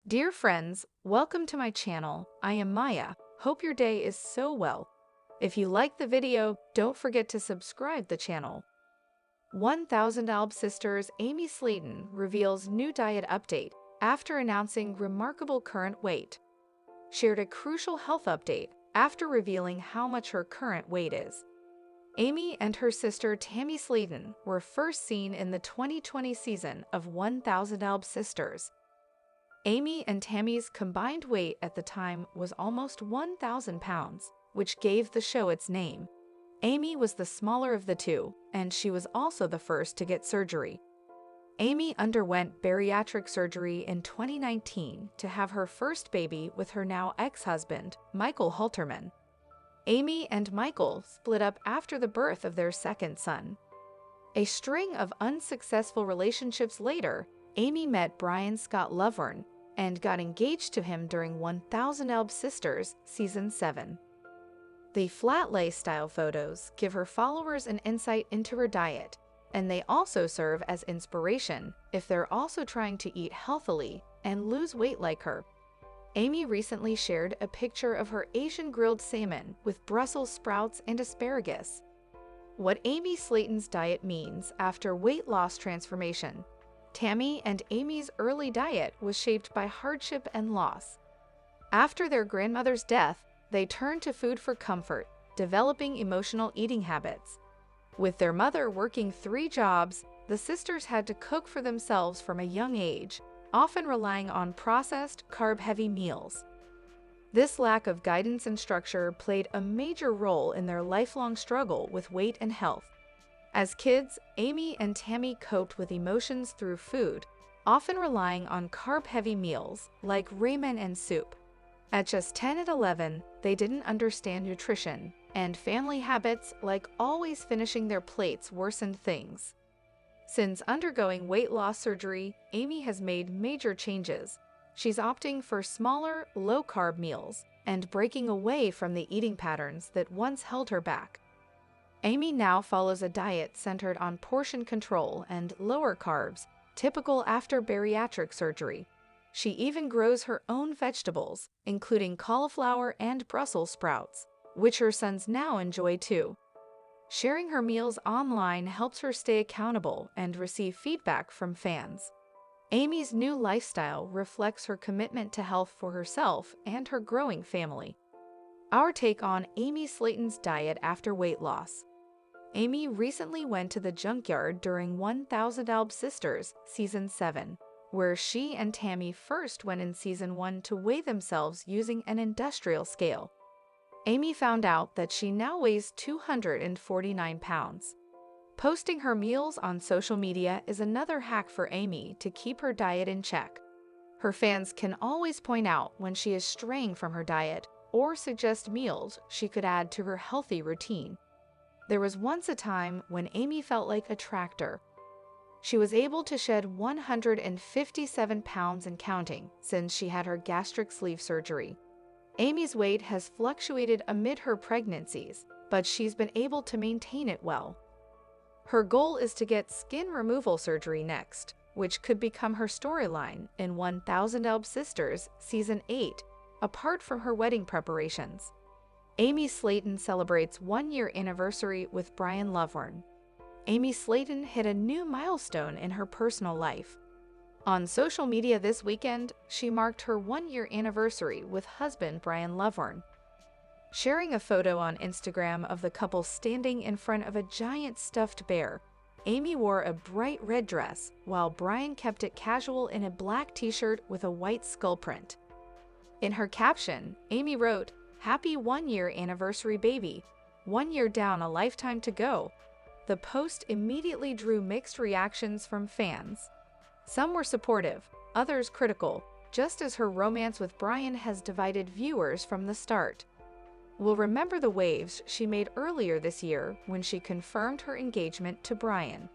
Dear friends, welcome to my channel. I am Maya. Hope your day is so well. If you like the video, don't forget to subscribe the channel. 1000 Alb Sisters Amy Slaton reveals new diet update after announcing remarkable current weight. Shared a crucial health update after revealing how much her current weight is. Amy and her sister Tammy Slaton were first seen in the 2020 season of 1000 Alb Sisters. Amy and Tammy's combined weight at the time was almost 1,000 pounds, which gave the show its name. Amy was the smaller of the two, and she was also the first to get surgery. Amy underwent bariatric surgery in 2019 to have her first baby with her now ex-husband, Michael Halterman. Amy and Michael split up after the birth of their second son. A string of unsuccessful relationships later, Amy met Brian Scott Lovern and got engaged to him during 1000 Alb Sisters Season 7. The flat lay style photos give her followers an insight into her diet, and they also serve as inspiration if they're also trying to eat healthily and lose weight like her. Amy recently shared a picture of her Asian grilled salmon with Brussels sprouts and asparagus. What Amy Slaton's diet means after weight loss transformation. Tammy and Amy's early diet was shaped by hardship and loss. After their grandmother's death, they turned to food for comfort, developing emotional eating habits. With their mother working 3 jobs, the sisters had to cook for themselves from a young age, often relying on processed, carb-heavy meals. This lack of guidance and structure played a major role in their lifelong struggle with weight and health. As kids, Amy and Tammy coped with emotions through food, often relying on carb-heavy meals like ramen and soup. At just 10 and 11, they didn't understand nutrition, and family habits like always finishing their plates worsened things. Since undergoing weight loss surgery, Amy has made major changes. She's opting for smaller, low-carb meals and breaking away from the eating patterns that once held her back. Amy now follows a diet centered on portion control and lower carbs, typical after bariatric surgery. She even grows her own vegetables, including cauliflower and Brussels sprouts, which her sons now enjoy too. Sharing her meals online helps her stay accountable and receive feedback from fans. Amy's new lifestyle reflects her commitment to health for herself and her growing family. Our take on Amy Slaton's diet after weight loss. Amy recently went to the junkyard during 1000 Alb Sisters Season 7, where she and Tammy first went in Season 1 to weigh themselves using an industrial scale. Amy found out that she now weighs 249 pounds. Posting her meals on social media is another hack for Amy to keep her diet in check. Her fans can always point out when she is straying from her diet or suggest meals she could add to her healthy routine. There was once a time when Amy felt like a tractor. She was able to shed 157 pounds and counting since she had her gastric sleeve surgery. Amy's weight has fluctuated amid her pregnancies, but she's been able to maintain it well. Her goal is to get skin removal surgery next, which could become her storyline in 1000 Alb Sisters Season 8, apart from her wedding preparations. Amy Slaton celebrates 1-year anniversary with Brian Lovern. Amy Slaton hit a new milestone in her personal life. On social media this weekend, she marked her 1-year anniversary with husband Brian Lovern. Sharing a photo on Instagram of the couple standing in front of a giant stuffed bear, Amy wore a bright red dress while Brian kept it casual in a black t-shirt with a white skull print. In her caption, Amy wrote, "Happy 1-year anniversary, baby. 1 year down, a lifetime to go." The post immediately drew mixed reactions from fans. Some were supportive, others critical, just as her romance with Brian has divided viewers from the start. We'll remember the waves she made earlier this year when she confirmed her engagement to Brian.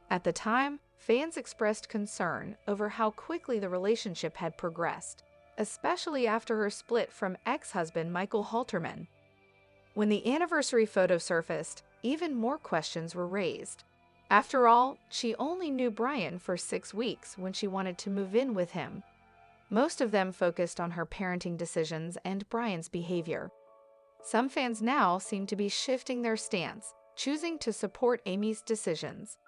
At the time, fans expressed concern over how quickly the relationship had progressed, especially after her split from ex-husband Michael Halterman. When the anniversary photo surfaced, even more questions were raised. After all, she only knew Brian for 6 weeks when she wanted to move in with him. Most of them focused on her parenting decisions and Brian's behavior. Some fans now seem to be shifting their stance, choosing to support Amy's decisions.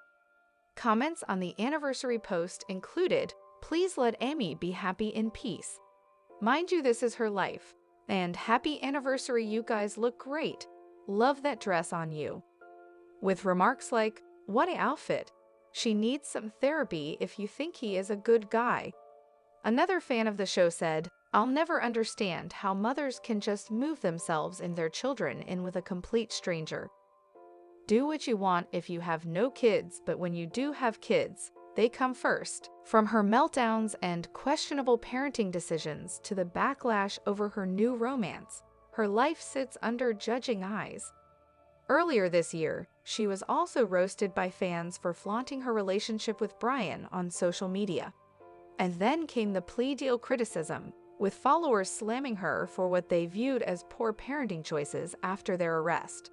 Comments on the anniversary post included, "Please let Amy be happy in peace. Mind you, this is her life. And happy anniversary, you guys look great. Love that dress on you." With remarks like, "What an outfit. She needs some therapy if you think he is a good guy." Another fan of the show said, "I'll never understand how mothers can just move themselves and their children in with a complete stranger. Do what you want if you have no kids, but when you do have kids, they come first." From her meltdowns and questionable parenting decisions to the backlash over her new romance, her life sits under judging eyes. Earlier this year, she was also roasted by fans for flaunting her relationship with Brian on social media. And then came the plea deal criticism, with followers slamming her for what they viewed as poor parenting choices after their arrest.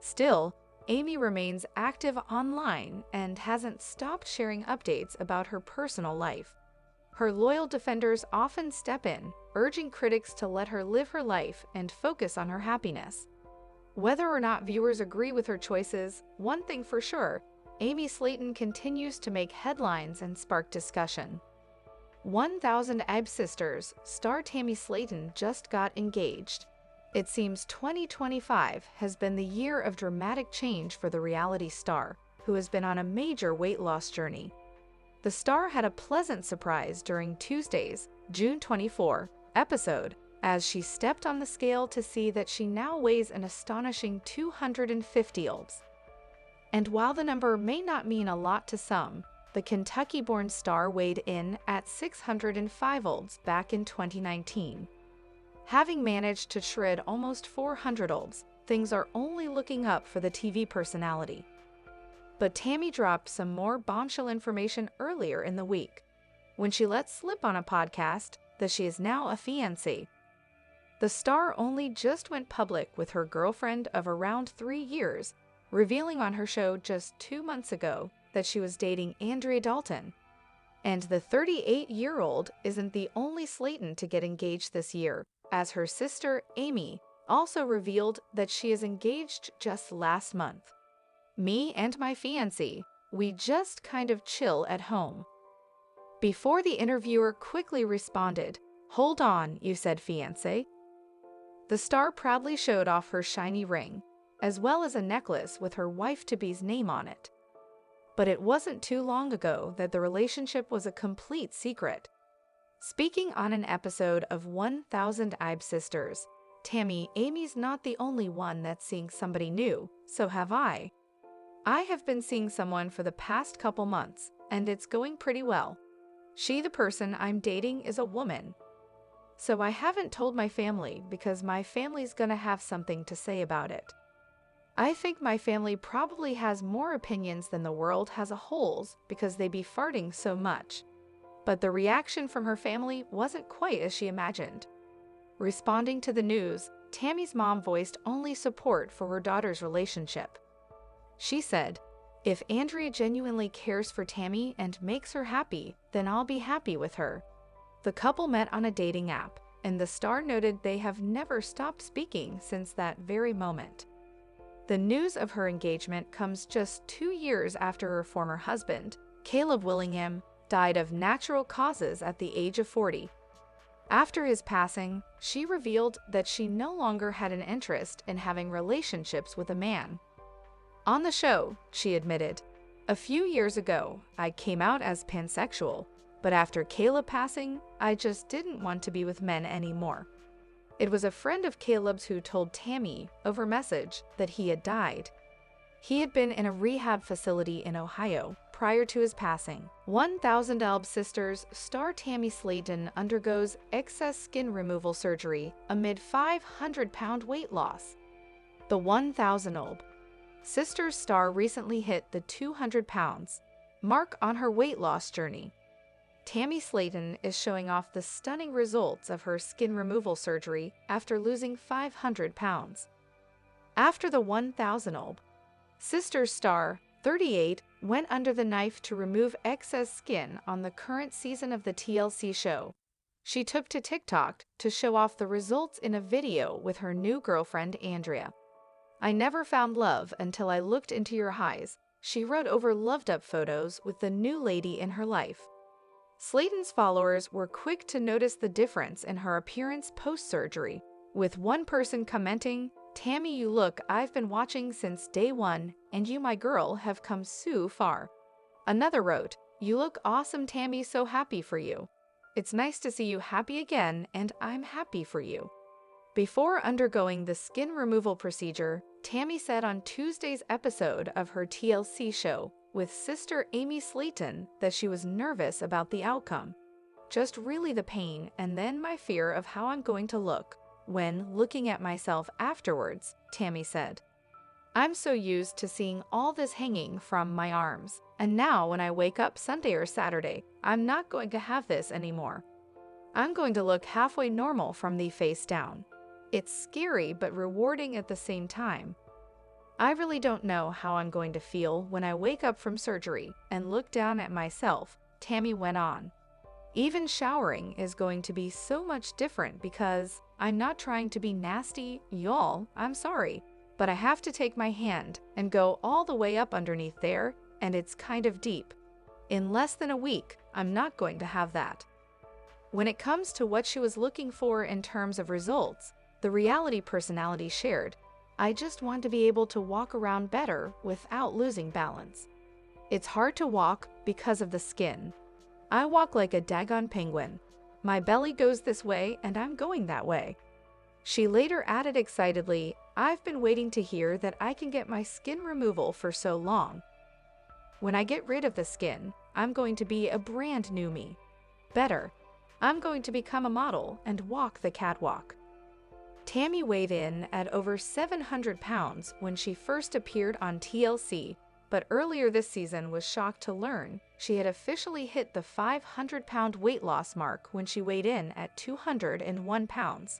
Still, Amy remains active online and hasn't stopped sharing updates about her personal life. Her loyal defenders often step in, urging critics to let her live her life and focus on her happiness. Whether or not viewers agree with her choices, one thing for sure, Amy Slaton continues to make headlines and spark discussion. 1000 Ab Sisters star Tammy Slaton just got engaged. It seems 2025 has been the year of dramatic change for the reality star, who has been on a major weight loss journey. The star had a pleasant surprise during Tuesday's June 24 episode, as she stepped on the scale to see that she now weighs an astonishing 250 lbs. And while the number may not mean a lot to some, the Kentucky-born star weighed in at 605 lbs back in 2019. Having managed to shred almost 400 lbs, things are only looking up for the TV personality. But Tammy dropped some more bombshell information earlier in the week, when she let slip on a podcast that she is now a fiancé. The star only just went public with her girlfriend of around 3 years, revealing on her show just 2 months ago that she was dating Andrea Dalton. And the 38-year-old isn't the only Slaton to get engaged this year, as her sister, Amy, also revealed that she is engaged just last month. "Me and my fiancé, we just kind of chill at home." Before the interviewer quickly responded, "Hold on, you said fiancé?" The star proudly showed off her shiny ring, as well as a necklace with her wife-to-be's name on it. But it wasn't too long ago that the relationship was a complete secret. Speaking on an episode of 1000 Ab Sisters, "Tammy, Amy's not the only one that's seeing somebody new, so have I. I have been seeing someone for the past couple months, and it's going pretty well. The person I'm dating is a woman. So I haven't told my family because my family's gonna have something to say about it. I think my family probably has more opinions than the world has a whole because they be farting so much." But the reaction from her family wasn't quite as she imagined. Responding to the news, Tammy's mom voiced only support for her daughter's relationship. She said, "If Andrea genuinely cares for Tammy and makes her happy, then I'll be happy with her." The couple met on a dating app, and the star noted they have never stopped speaking since that very moment. The news of her engagement comes just 2 years after her former husband, Caleb Willingham, died of natural causes at the age of 40. After his passing, she revealed that she no longer had an interest in having relationships with a man. On the show, she admitted, "A few years ago, I came out as pansexual, but after Caleb passing, I just didn't want to be with men anymore." It was a friend of Caleb's who told Tammy over message that he had died. He had been in a rehab facility in Ohio prior to his passing. 1000 Ab Sisters star Tammy Slaton undergoes excess skin removal surgery amid 500-pound weight loss. The 1000 Ab Sisters star recently hit the 200 pounds mark on her weight loss journey. Tammy Slaton is showing off the stunning results of her skin removal surgery after losing 500 pounds. After the 1000 Ab Sisters star, 38, went under the knife to remove excess skin on the current season of the TLC show, She took to TikTok to show off the results in a video with her new girlfriend, Andrea. "I never found love until I looked into your eyes," she wrote over loved-up photos with the new lady in her life. Slaton's followers were quick to notice the difference in her appearance post-surgery, with one person commenting, "Tammy, you look I've been watching since day one, and you, my girl, have come so far." Another wrote, "You look awesome, Tammy, so happy for you. It's nice to see you happy again, and I'm happy for you." Before undergoing the skin removal procedure, Tammy said on Tuesday's episode of her TLC show with sister Amy Slaton that she was nervous about the outcome. "Just really the pain and then my fear of how I'm going to look when looking at myself afterwards," Tammy said. "I'm so used to seeing all this hanging from my arms, and now when I wake up Sunday or Saturday, I'm not going to have this anymore. I'm going to look halfway normal from the face down. It's scary but rewarding at the same time. I really don't know how I'm going to feel when I wake up from surgery and look down at myself," Tammy went on. "Even showering is going to be so much different because I'm not trying to be nasty, y'all, I'm sorry, but I have to take my hand and go all the way up underneath there, and it's kind of deep. In less than a week, I'm not going to have that." When it comes to what she was looking for in terms of results, the reality personality shared, "I just want to be able to walk around better without losing balance. It's hard to walk because of the skin. I walk like a daggone penguin. My belly goes this way and I'm going that way." She later added excitedly, "I've been waiting to hear that I can get my skin removal for so long. When I get rid of the skin, I'm going to be a brand new me. Better. I'm going to become a model and walk the catwalk." Tammy weighed in at over 700 pounds when she first appeared on TLC, but earlier this season was shocked to learn she had officially hit the 500-pound weight loss mark when she weighed in at 201 pounds.